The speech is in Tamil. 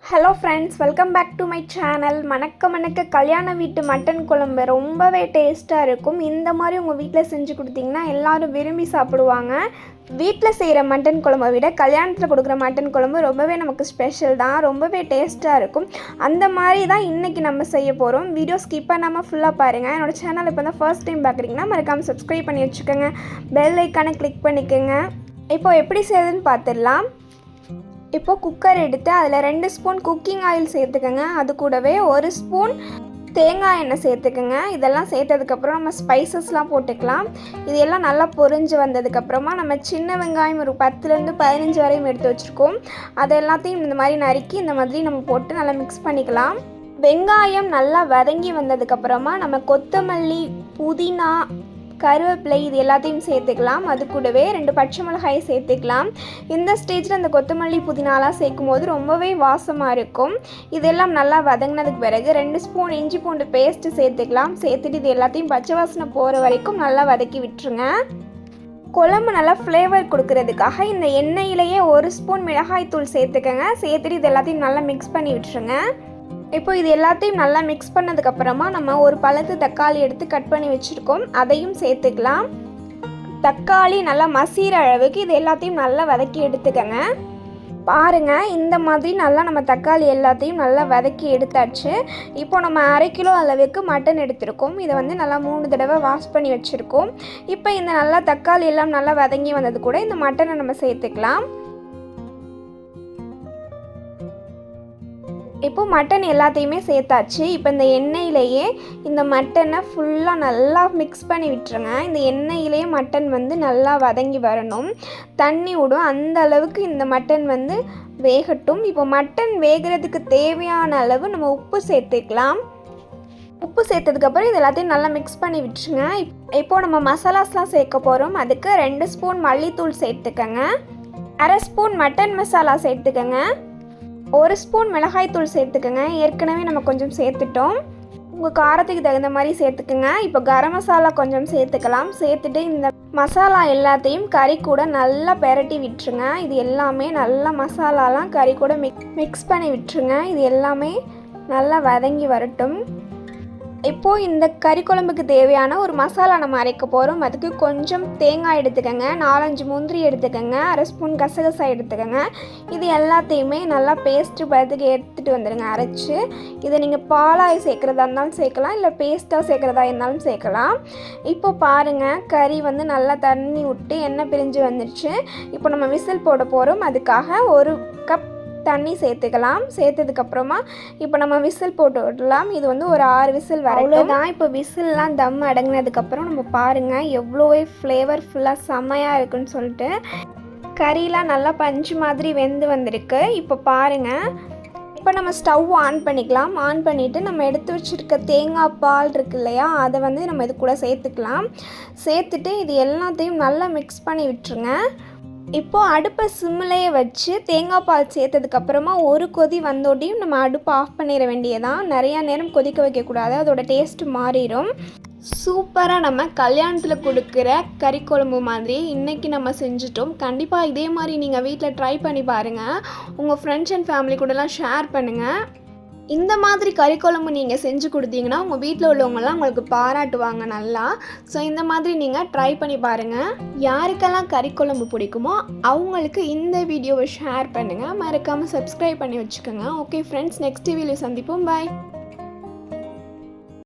Hello friends, welcome back to my channel. மணக்க கல்யாண வீட்டு மட்டன் குழம்பு ரொம்பவே டேஸ்ட்டாக இருக்கும். இந்த மாதிரி உங்கள் வீட்டில் செஞ்சு கொடுத்தீங்கன்னா எல்லோரும் விரும்பி சாப்பிடுவாங்க. வீட்டில் செய்கிற மட்டன் குழம்பை விட கல்யாணத்தில் கொடுக்குற மட்டன் குழம்பு ரொம்பவே நமக்கு ஸ்பெஷல் தான், ரொம்பவே டேஸ்ட்டாக இருக்கும். அந்த மாதிரி தான் இன்றைக்கி நம்ம செய்ய போகிறோம். வீடியோ ஸ்கிப் பண்ணாமல் ஃபுல்லாக பாருங்கள். என்னோடய சேனல் இப்போ தான் ஃபர்ஸ்ட் டைம் பார்க்குறீங்கன்னா மறக்காமல் சப்ஸ்கிரைப் பண்ணி வச்சுக்கோங்க, பெல் ஐக்கானை கிளிக் பண்ணிக்கோங்க. இப்போது எப்படி செய்யுதுன்னு பார்த்துடலாம். இப்போது குக்கர் எடுத்து அதில் 2 ஸ்பூன் குக்கிங் ஆயில் சேர்த்துக்கோங்க. அது கூடவே 1 ஸ்பூன் தேங்காய் எண்ணெய் சேர்த்துக்கோங்க. இதெல்லாம் சேர்த்ததுக்கப்புறம் நம்ம ஸ்பைசஸ்லாம் போட்டுக்கலாம். இது எல்லாம் நல்லா பொரிஞ்சு வந்ததுக்கப்புறமா நம்ம சின்ன வெங்காயம் ஒரு 10லேருந்து 15 வரையும் எடுத்து வச்சுருக்கோம். அது எல்லாத்தையும் இந்த மாதிரி நறுக்கி இந்த மாதிரி நம்ம போட்டு நல்லா மிக்ஸ் பண்ணிக்கலாம். வெங்காயம் நல்லா வதங்கி வந்ததுக்கப்புறமா நம்ம கொத்தமல்லி, புதினா, கருவேப்பிலை இது எல்லாத்தையும் சேர்த்துக்கலாம். அது கூடவே 2 பச்சை மிளகாயை சேர்த்துக்கலாம். இந்த ஸ்டேஜில் அந்த கொத்தமல்லி, புதினாலாம் சேர்க்கும் போது ரொம்பவே வாசமாக இருக்கும். இதெல்லாம் நல்லா வதங்கினதுக்கு பிறகு 2 ஸ்பூன் இஞ்சி பூண்டு பேஸ்ட்டு சேர்த்துக்கலாம். சேர்த்துட்டு இது எல்லாத்தையும் பச்சை வாசனை போகிற வரைக்கும் நல்லா வதக்கி விட்டுருங்க. குழம்பு நல்லா ஃப்ளேவர் கொடுக்கறதுக்காக இந்த எண்ணெயிலேயே 1 ஸ்பூன் மிளகாய் தூள் சேர்த்துக்கங்க. சேர்த்துட்டு இது எல்லாத்தையும் நல்லா மிக்ஸ் பண்ணி விட்டுருங்க. இப்போ இது எல்லாத்தையும் நல்லா மிக்ஸ் பண்ணதுக்கப்புறமா நம்ம ஒரு பழத்து தக்காளி எடுத்து கட் பண்ணி வச்சுருக்கோம், அதையும் சேர்த்துக்கலாம். தக்காளி நல்லா மசிகிற அளவுக்கு இது எல்லாத்தையும் நல்லா வதக்கி எடுத்துக்கங்க. பாருங்கள், இந்த மாதிரி நல்லா நம்ம தக்காளி எல்லாத்தையும் நல்லா வதக்கி எடுத்தாச்சு. இப்போ நம்ம 1/2 கிலோ அளவுக்கு மட்டன் எடுத்திருக்கோம். இதை வந்து நல்லா 3 தடவை வாஷ் பண்ணி வச்சுருக்கோம். இப்போ இந்த நல்லா தக்காளி எல்லாம் நல்லா வதங்கி வந்தது கூட இந்த மட்டனை நம்ம சேர்த்துக்கலாம். இப்போது மட்டன் எல்லாத்தையுமே சேர்த்தாச்சு. இப்போ இந்த எண்ணெயிலேயே இந்த மட்டனை ஃபுல்லாக நல்லா மிக்ஸ் பண்ணி விட்டுருங்க. இந்த எண்ணெயிலேயே மட்டன் வந்து நல்லா வதங்கி வரணும், தண்ணி விடும், அந்த அளவுக்கு இந்த மட்டன் வந்து வேகட்டும். இப்போ மட்டன் வேகிறதுக்கு தேவையான அளவு நம்ம உப்பு சேர்த்துக்கலாம். உப்பு சேர்த்ததுக்கப்புறம் இது எல்லாத்தையும் நல்லா மிக்ஸ் பண்ணி விட்டுருங்க. இப்போது நம்ம மசாலாஸ்லாம் சேர்க்க போகிறோம். அதுக்கு 2 ஸ்பூன் மல்லித்தூள் சேர்த்துக்கங்க, 1/2 ஸ்பூன் மட்டன் மசாலா சேர்த்துக்கங்க, 1 ஸ்பூன் மிளகாய்த்தூள் சேர்த்துக்கங்க. ஏற்கனவே நம்ம கொஞ்சம் சேர்த்துட்டோம், உங்கள் காரத்துக்கு தகுந்த மாதிரி சேர்த்துக்குங்க. இப்போ கரம் மசாலா கொஞ்சம் சேர்த்துக்கலாம். சேர்த்துட்டு இந்த மசாலா எல்லாத்தையும் கறி கூட நல்லா பெரட்டி விட்டுருங்க. இது எல்லாமே நல்லா மசாலாலாம் கறி கூட மிக்ஸ் பண்ணி விட்டுருங்க. இது எல்லாமே நல்லா வதங்கி வரட்டும். இப்போது இந்த கறி குழம்புக்கு தேவையான ஒரு மசாலா நம்ம அரைக்க போகிறோம். அதுக்கு கொஞ்சம் தேங்காய் எடுத்துக்கோங்க, 4-5 முந்திரி எடுத்துக்கோங்க, 1/2 ஸ்பூன் கசகசா எடுத்துக்கோங்க. இது எல்லாத்தையுமே நல்லா பேஸ்ட்டு பதத்துக்கு எடுத்துகிட்டு வந்துடுங்க அரைச்சி. இதை நீங்கள் பாலாய் சேர்க்குறதா இருந்தாலும் சேர்க்கலாம், இல்லை பேஸ்ட்டாக சேர்க்குறதா இருந்தாலும் சேர்க்கலாம். இப்போ பாருங்கள், கறி வந்து நல்லா தண்ணி விட்டு எண்ணெய் பிரிஞ்சு வந்துடுச்சு. இப்போ நம்ம விசில் போட போகிறோம். அதுக்காக 1 கப் தண்ணி சேர்த்துக்கலாம். சேர்த்ததுக்கப்புறமா இப்போ நம்ம விசில் போட்டு விடலாம். இது வந்து ஒரு 6 விசில் வரட்டும் தான். இப்போ விசில்லாம் தம் அடங்கினதுக்கப்புறம் நம்ம பாருங்கள் எவ்வளோவே ஃப்ளேவர்ஃபுல்லாக செம்மையாக இருக்குன்னு சொல்லிட்டு கறிலாம் நல்லா பஞ்சு மாதிரி வெந்து வந்திருக்கு. இப்போ பாருங்கள், இப்போ நம்ம ஸ்டவ் ஆன் பண்ணிக்கலாம். ஆன் பண்ணிவிட்டு நம்ம எடுத்து வச்சுருக்க தேங்காய் பால் இருக்கு இல்லையா, அதை வந்து நம்ம இது கூட சேர்த்துக்கலாம். சேர்த்துட்டு இது எல்லாத்தையும் நல்லா மிக்ஸ் பண்ணி விட்டுருங்க. இப்போது அடுப்பை சிம்மிலேயே வச்சு தேங்காய் பால் சேர்த்ததுக்கப்புறமா ஒரு கொதி வந்தோடையும் நம்ம அடுப்பை ஆஃப் பண்ணிட வேண்டியதான். நிறையா நேரம் கொதிக்க வைக்கக்கூடாது, அதோட டேஸ்ட்டு மாறிடும். சூப்பராக நம்ம கல்யாணத்தில் கொடுக்குற கறி குழம்பு மாதிரி இன்றைக்கி நம்ம செஞ்சிட்டோம். கண்டிப்பாக இதே மாதிரி நீங்கள் வீட்டில் ட்ரை பண்ணி பாருங்கள். உங்கள் ஃப்ரெண்ட்ஸ் அண்ட் ஃபேமிலி கூடலாம் ஷேர் பண்ணுங்கள். இந்த மாதிரி கறி குழம்பு நீங்கள் செஞ்சு கொடுத்தீங்கன்னா உங்கள் வீட்டில் உள்ளவங்கலாம் உங்களுக்கு பாராட்டுவாங்க நல்லா. ஸோ இந்த மாதிரி நீங்கள் ட்ரை பண்ணி பாருங்கள். யாருக்கெல்லாம் கறி குழம்பு பிடிக்குமோ அவங்களுக்கு இந்த வீடியோவை ஷேர் பண்ணுங்கள். மறக்காமல் சப்ஸ்கிரைப் பண்ணி வச்சுக்கோங்க. ஓகே ஃப்ரெண்ட்ஸ், நெக்ஸ்ட் வீடியோவில் சந்திப்போம். பாய்.